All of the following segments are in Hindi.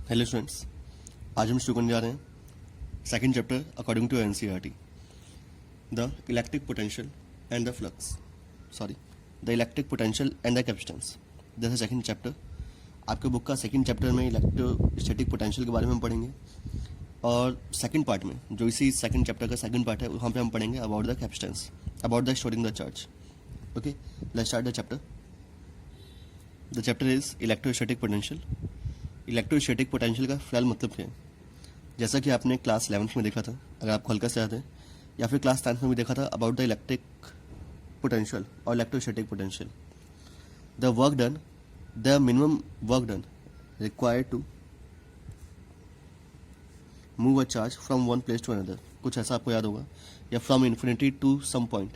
हेलो स्टूडेंट्स, आज हम शुरू करने जा रहे हैं second chapter according to NCERT, the electric potential and the flux, the electric potential and the capacitance. जैसे सेकंड चैप्टर, आपके बुक का सेकंड चैप्टर में इलेक्ट्रोस्टैटिक पोटेंशियल के बारे में हम पढ़ेंगे, और सेकंड पार्ट में जो इसी सेकंड चैप्टर का सेकंड पार्ट है वहाँ पे हम पढ़ेंगे about the capacitance, about the storing the charge. Okay, let's start the chapter. The chapter is electrostatic potential. Electrostatic potential का फिलहाल मतलब क्या है? जैसा कि आपने क्लास 11th में देखा था, अगर आपको हल्का से याद है, या फिर क्लास 10th में भी देखा था अबाउट द इलेक्ट्रिक पोटेंशियल और electrostatic potential. The work done, the minimum work done required to move a charge from one place to another, कुछ ऐसा आपको याद होगा, या from infinity to some point.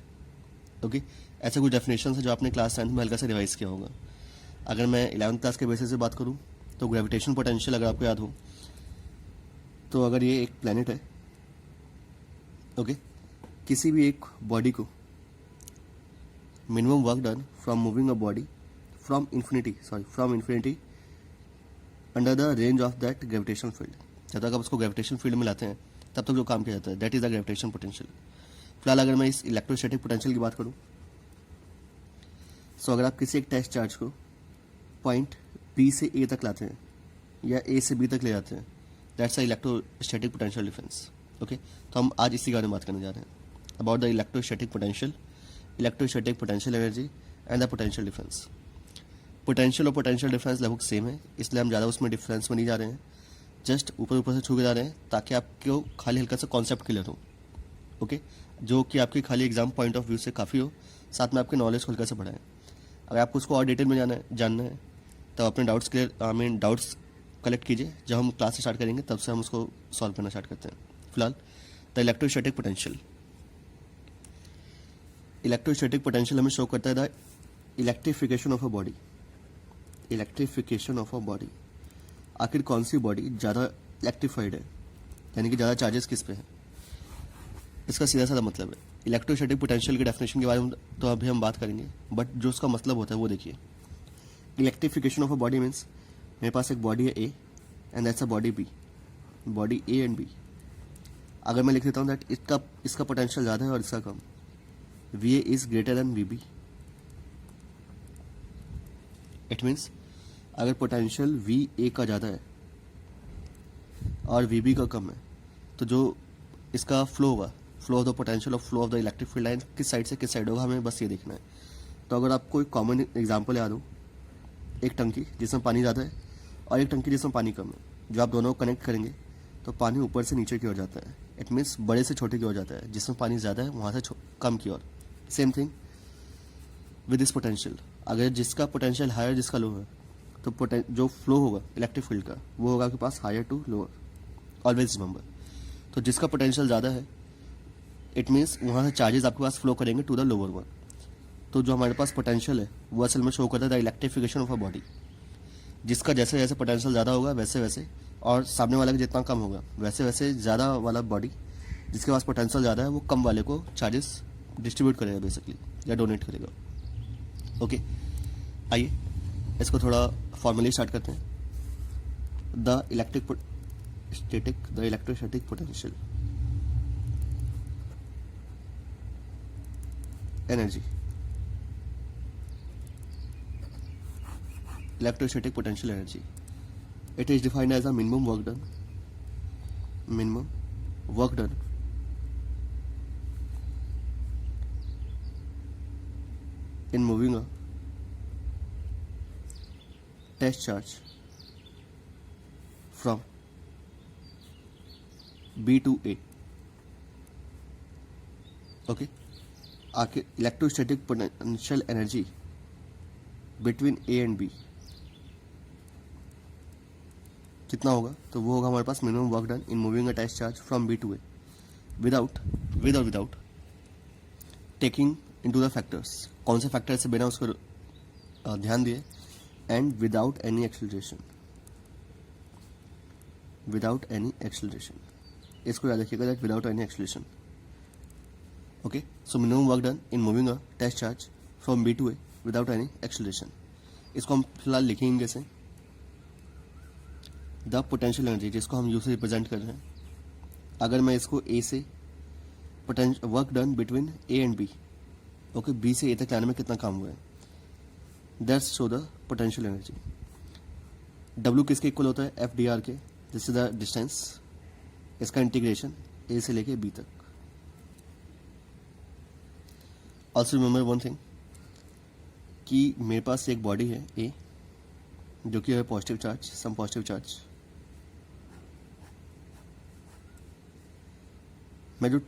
Okay, ऐसे कुछ डेफिनेशन है जो आपने क्लास 10th में हल्का से रिवाइज किया होगा। अगर मैं 11th क्लास के बेसिस से बात करूँ तो ग्रेविटेशन पोटेंशियल अगर आपको याद हो, तो अगर ये एक प्लैनेट है, ओके, किसी भी एक बॉडी को minimum work done from moving a body from infinity under the range of that gravitation field, जब तक आप उसको ग्रेविटेशन फील्ड में लाते हैं तब तक जो काम किया जाता है, that is the gravitation potential. फिलहाल अगर मैं इस इलेक्ट्रोस्टैटिक पोटेंशियल की बात करूँ, सो अगर आप किसी एक टेस्ट चार्ज को पॉइंट बी से ए तक लाते हैं या ए से बी तक ले जाते हैं, that's a electrostatic potential difference. Okay, तो हम आज इसी बारे में बात करने जा रहे हैं about the electrostatic potential energy and the potential difference. Potential और पोटेंशियल डिफरेंस लगभग सेम है, इसलिए हम ज़्यादा उसमें डिफरेंस में नहीं जा रहे हैं, जस्ट ऊपर से छू के जा रहे हैं ताकि आपको खाली हल्का सा कॉन्सेप्ट क्लियर हो। ओके, जो कि आपकी खाली एग्जाम पॉइंट ऑफ व्यू से काफ़ी हो, साथ में आपके नॉलेज को हल्का सा बढ़ाएं। अगर आपको उसको और डिटेल में जानना है तो अपने डाउट्स कलेक्ट कीजिए, जब हम क्लास स्टार्ट करेंगे तब से हम उसको सॉल्व करना स्टार्ट करते हैं। फिलहाल द इलेक्ट्रोस्टैटिक पोटेंशियल हमें शो करता है the electrification of a body. आखिर कौन सी बॉडी ज़्यादा इलेक्ट्रीफाइड है, यानी कि ज़्यादा चार्जेस किस पे है, इसका सीधा साधा मतलब है। इलेक्ट्रोस्टैटिक पोटेंशियल की डेफिनेशन के बारे में तो अभी हम बात करेंगे, बट जो उसका मतलब होता है वो देखिए। Electrification of a body means मेरे पास एक बॉडी है A and that's a body B, body A and B. अगर मैं लिख देता हूँ दैट इसका पोटेंशियल ज़्यादा है और इसका कम, V A is greater than V B, it means अगर पोटेंशियल वी ए का ज़्यादा है और वी बी का कम है, तो जो इसका फ्लो होगा, फ्लो ऑफ द पोटेंशियल और flow of the electric field line किस साइड से किस साइड होगा, हमें बस ये देखना है। तो अगर आपको एक कॉमन एग्जांपल याद हो, एक टंकी जिसमें पानी ज़्यादा है और एक टंकी जिसमें पानी कम है, जो आप दोनों को कनेक्ट करेंगे तो पानी ऊपर से नीचे की ओर जाता है, इट मीन्स बड़े से छोटे की ओर जाता है, जिसमें पानी ज़्यादा है वहाँ से कम की ओर। Same thing with this potential, अगर जिसका पोटेंशियल हायर जिसका लो है, तो जो फ्लो होगा इलेक्ट्रिक फील्ड का वो होगा आपके पास higher to lower, always remember. तो जिसका पोटेंशियल ज़्यादा है, इट मीन्स वहाँ से चार्जेस आपके पास फ्लो करेंगे टू द लोअर वन। तो जो हमारे पास पोटेंशियल है वो असल में शो करता है the electrification of a body. जिसका जैसे जैसे पोटेंशियल ज़्यादा होगा वैसे वैसे, और सामने वाले का जितना कम होगा वैसे वैसे, ज़्यादा वाला बॉडी जिसके पास पोटेंशियल ज़्यादा है वो कम वाले को चार्जेस डिस्ट्रीब्यूट करेगा बेसिकली, या डोनेट करेगा। ओके, आइए इसको थोड़ा फॉर्मली स्टार्ट करते हैं। The electrostatic potential energy, electrostatic potential energy, it is defined as a minimum work done in moving a test charge from B to A. Okay, electrostatic potential energy between A and B कितना होगा, तो वो होगा हमारे पास minimum work done in moving a test charge from B to A without taking into the factors, कौन से फैक्टर से बिना उसको ध्यान दिए, एंड विदाउट एनी एक्सेलरेशन, इसको याद रखिएगा that without any acceleration. Okay, so minimum work done in moving a test charge from B to A without any acceleration. इसको हम फिलहाल लिखेंगे कैसे, द पोटेंशियल एनर्जी, जिसको हम यू से रिप्रेजेंट कर रहे हैं, अगर मैं इसको ए से work done between A and B, okay, B से ए तक लाने में कितना काम हुआ है, that's show the potential energy. W किसके इक्वल होता है, एफ डी आर के, दिस इज द डिस्टेंस, इसका इंटीग्रेशन ए से लेके बी तक। ऑल्सो रिमेंबर वन थिंग कि मेरे पास एक बॉडी है ए, जो कि है positive charge, some positive charge. मैं जो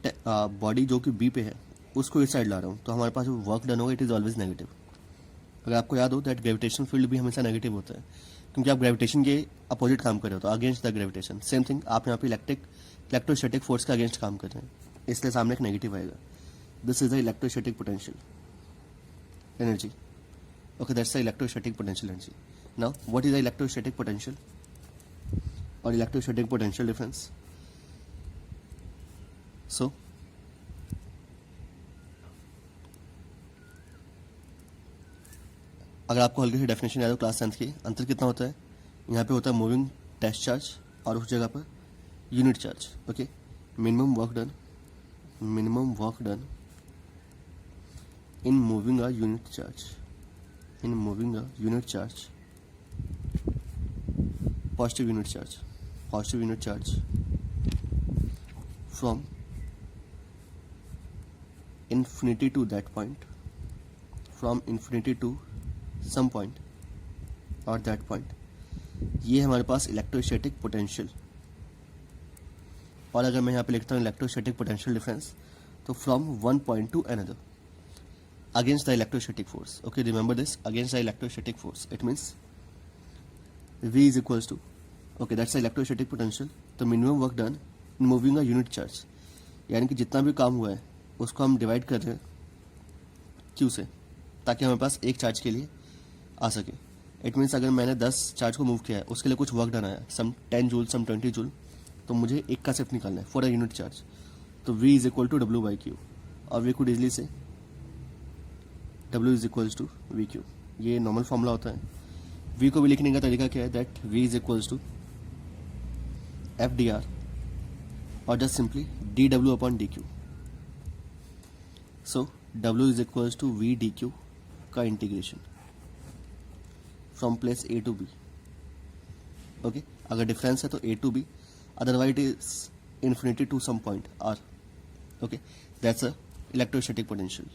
बॉडी जो कि बी पे है उसको इस साइड ला रहा हूँ, तो हमारे पास जो वर्क डन होगा इट इज़ ऑलवेज नेगेटिव। अगर आपको याद हो दैट ग्रेविटेशन फील्ड भी हमेशा नेगेटिव होता है, क्योंकि आप ग्रेविटेशन के अपोजिट काम कर रहे हो, तो against the gravitation. Same thing आप यहाँ पे इलेक्ट्रोस्टैटिक फोर्स के अगेंस्ट काम कर रहे हैं, इसलिए सामने एक नेगेटिव आएगा। This is the electrostatic potential energy, okay, that's the electrostatic potential energy. Now what is the electrostatic potential और इलेक्ट्रोस्टैटिक पोटेंशियल डिफरेंस? सो अगर आपको हल्की सी डेफिनेशन याद हो क्लास 10th की, अंतर कितना होता है, यहाँ पे होता है मूविंग टेस्ट चार्ज और उस जगह per unit charge, okay. Minimum work done in moving a unit charge, positive unit charge from infinity to that point, from infinity to some point or that point, ये हमारे पास इलेक्ट्रोस्टैटिक पोटेंशियल। और अगर मैं यहाँ पे लिखता हूँ इलेक्ट्रोस्टैटिक पोटेंशियल डिफरेंस, तो from one point to another against the electrostatic force, okay, remember this, against the electrostatic force, it means V is equals to, okay, that's the electrostatic potential, तो minimum work done in moving a unit charge, यानी कि जितना भी काम हुआ है उसको हम डिवाइड कर रहे हैं Q से, ताकि हमारे पास एक चार्ज के लिए आ सके। इट मीन्स अगर मैंने 10 चार्ज को मूव किया है, उसके लिए कुछ वर्क डन आया, सम 10 जूल, सम 20 जूल, तो मुझे एक का शिफ्ट निकालना है फॉर अ यूनिट चार्ज, तो V is equal to W by Q, और वी कुड इजली से W is equals to V Q. ये नॉर्मल फॉर्मूला होता है। V को भी लिखने का तरीका क्या है, that V is equals to F D R और just simply d W upon d q. So W is equals to V d q का integration from place A to B, okay. अगर डिफरेंस है तो A to B, otherwise is infinity to some point R, okay, that's a electrostatic potential.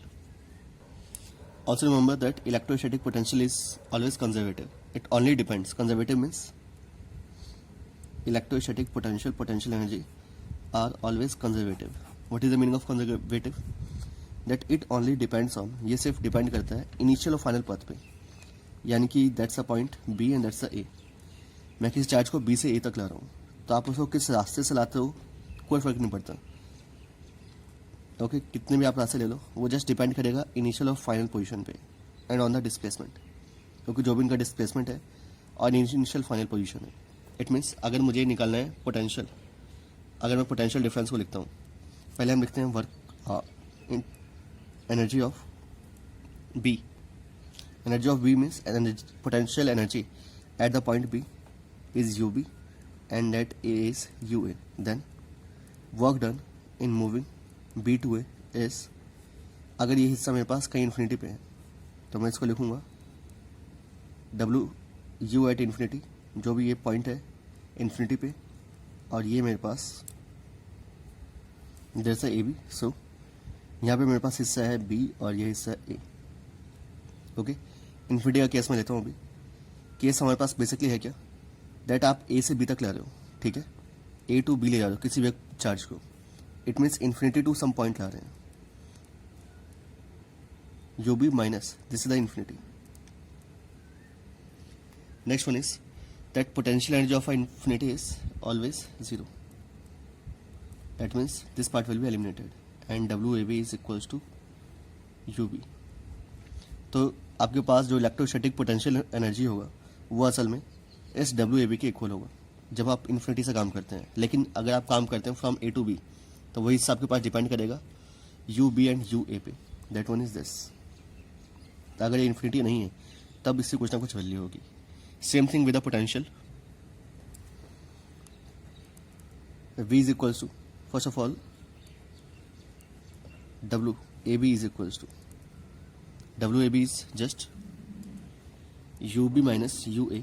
Also remember that electrostatic potential is always conservative. It only depends. Conservative means electrostatic potential energy are always conservative. What is the meaning of conservative? That it only depends on, ये सिर्फ डिपेंड करता है इनिशियल और फाइनल पाथ पे, यानी कि that's a point B and that's a A। मैं किसी चार्ज को B से A तक ला रहा हूँ, तो आप उसको किस रास्ते से लाते हो कोई फर्क नहीं पड़ता, ओके, कितने भी आप रास्ते ले लो, वो जस्ट डिपेंड करेगा इनिशियल और फाइनल पोजीशन पे एंड ऑन द डिस्प्लेसमेंट, क्योंकि जो भी इनका डिस्प्लेसमेंट है और इनिशियल फाइनल पोजीशन है। इट मीन्स अगर मुझे निकालना है पोटेंशियल, अगर मैं पोटेंशियल डिफरेंस को लिखता हूँ, पहले हम लिखते हैं work energy of B. Energy of B means potential energy at the point B is U B and at A is U A. Then work done in moving B to A is, अगर ये हिस्सा मेरे पास कहीं इन्फिनिटी पे है तो मैं इसको लिखूंगा W U एट इन्फिनिटी, जो भी ये पॉइंट है इन्फिनिटी पे, और ये मेरे पास जैसा ए बी। सो यहाँ पे मेरे पास हिस्सा है B और ये हिस्सा है A, ओके। इन्फिनिटी का केस में लेता हूँ अभी। केस हमारे पास बेसिकली है क्या, दैट आप A से B तक ले रहे हो, ठीक है, A टू B ले जा रहे हो किसी भी चार्ज को, it means infinity to some point ला रहे हैं, U B minus this is the infinity. Next one is that potential energy of infinity is always zero, that means this part will be eliminated and W A B is equals to U B. तो आपके पास जो इलेक्ट्रोस्टैटिक पोटेंशियल एनर्जी होगा वो असल में इस डब्ल्यू ए बी के इक्वल होगा जब आप इन्फिनिटी से काम करते हैं। लेकिन अगर आप काम करते हैं फ्रॉम ए टू बी, तो वही हिस्सा आपके पास डिपेंड करेगा you B and U A पे, दैट वन इज दिस। तो अगर ये इन्फिनिटी नहीं है तब इससे कुछ ना कुछ वैल्यू होगी। Same thing with the potential, V is equals to, first of all, WAB is equals to, WAB is just UB minus UA.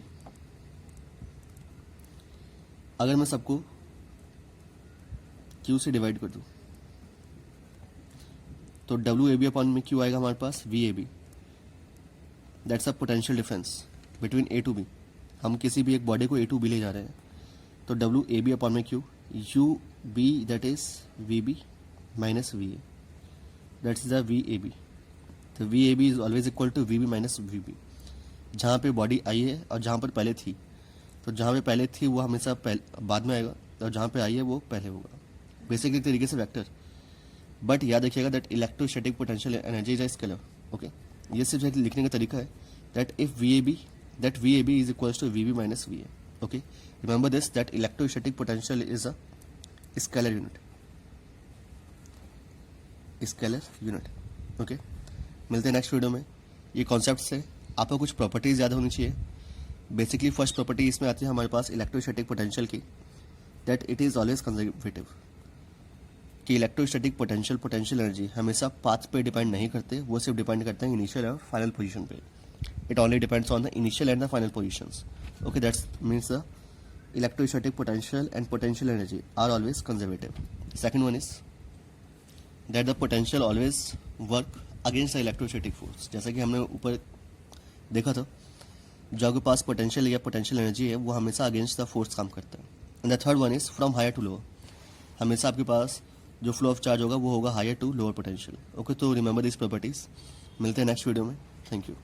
अगर मैं सबको Q से डिवाइड कर दूं तो WAB अपॉन में Q आएगा हमारे पास VAB. That's a potential difference between A to B. हम किसी भी एक बॉडी को A टू B ले जा रहे हैं तो WAB अपॉन में Q UB that is VB minus VA. That's the VAB. तो VAB is always equal to VB minus VB. जहाँ पे बॉडी आई है और जहाँ पर पहले थी, तो जहाँ पे पहले थी वो हमेशा बाद में आएगा और जहाँ पे आई है वो पहले होगा. बेसिकली एक तरीके से वेक्टर. बट याद रखिएगा that electrostatic potential energy is a scalar. Okay, ये सिर्फ एक लिखने का तरीका है. That if VAB is equals to VB minus VA. Okay, remember this that electrostatic potential is a scalar unit. Scalar unit. Okay, मिलते हैं नेक्स्ट वीडियो में. ये कॉन्सेप्ट से आपको कुछ प्रॉपर्टीज ज़्यादा होनी चाहिए. बेसिकली फर्स्ट प्रॉपर्टी इसमें आती है हमारे पास इलेक्ट्रोस्टैटिक पोटेंशियल की, that it is always conservative. कि इलेक्ट्रोस्टैटिक पोटेंशियल एनर्जी हमेशा पाथ पे डिपेंड नहीं करते, वो सिर्फ डिपेंड करते हैं इनिशियल और फाइनल पोजीशन पे. It only depends on the initial and the final positions. Okay, that's means the electrostatic potential and potential energy are always conservative. Second one is that the potential always work against the electrostatic force. जैसा कि हमने ऊपर देखा था, जो आपके पास पोटेंशियल या पोटेंशियल एनर्जी है वो हमेशा अगेंस्ट द फोर्स काम करता है. And the third one is from higher to lower. हमेशा आपके पास जो फ्लो ऑफ चार्ज होगा वो होगा higher to lower potential. Okay, तो रिमेंबर दिस प्रॉपर्टीज. मिलते हैं नेक्स्ट वीडियो में. Thank you.